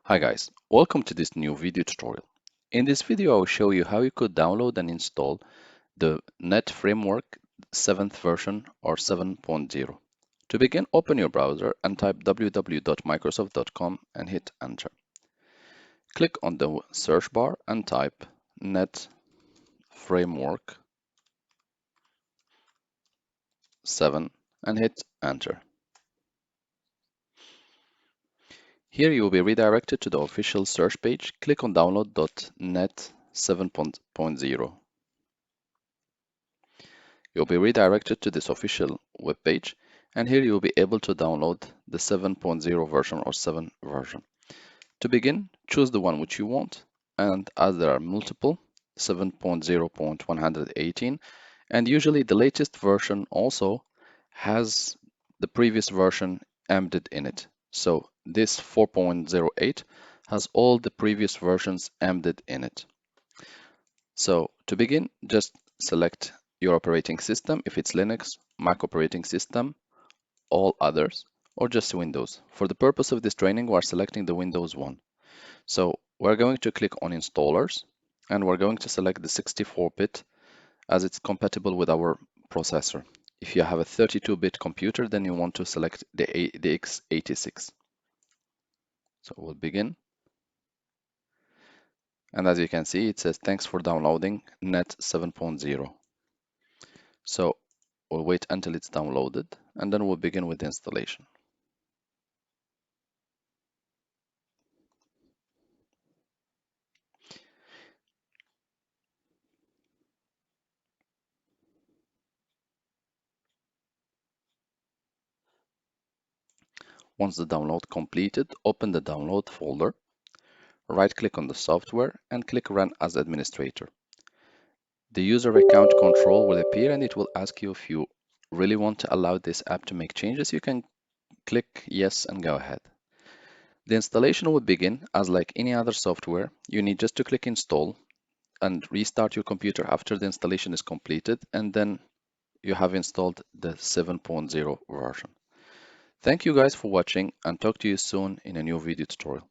Hi guys, welcome to this new video tutorial. In this video, I will show you how you could download and install the .NET Framework 7th version or 7.0. To begin, open your browser and type www.microsoft.com and hit enter. Click on the search bar and type .NET Framework 7 and hit enter. Here you will be redirected to the official search page. Click on download.net 7.0. You'll be redirected to this official web page, and here you'll be able to download the 7.0 version or 7 version. To begin, choose the one which you want, and as there are multiple, 7.0.118, and usually the latest version also has the previous version embedded in it. So this 4.08 has all the previous versions embedded in it. So to begin, just select your operating system, if it's Linux, Mac operating system, all others, or just Windows. For the purpose of this training, we're selecting the Windows one. So we're going to click on installers, and we're going to select the 64-bit as it's compatible with our processor. If you have a 32-bit computer, then you want to select the x86. So we'll begin. And as you can see, it says, thanks for downloading .NET 7.0. So we'll wait until it's downloaded, and then we'll begin with the installation. Once the download completed, open the download folder, right-click on the software, and click Run as Administrator. The user account control will appear, and it will ask you if you really want to allow this app to make changes. You can click Yes and go ahead. The installation will begin as like any other software. You need just to click Install and restart your computer after the installation is completed, and then you have installed the 7.0 version. Thank you guys for watching, and talk to you soon in a new video tutorial.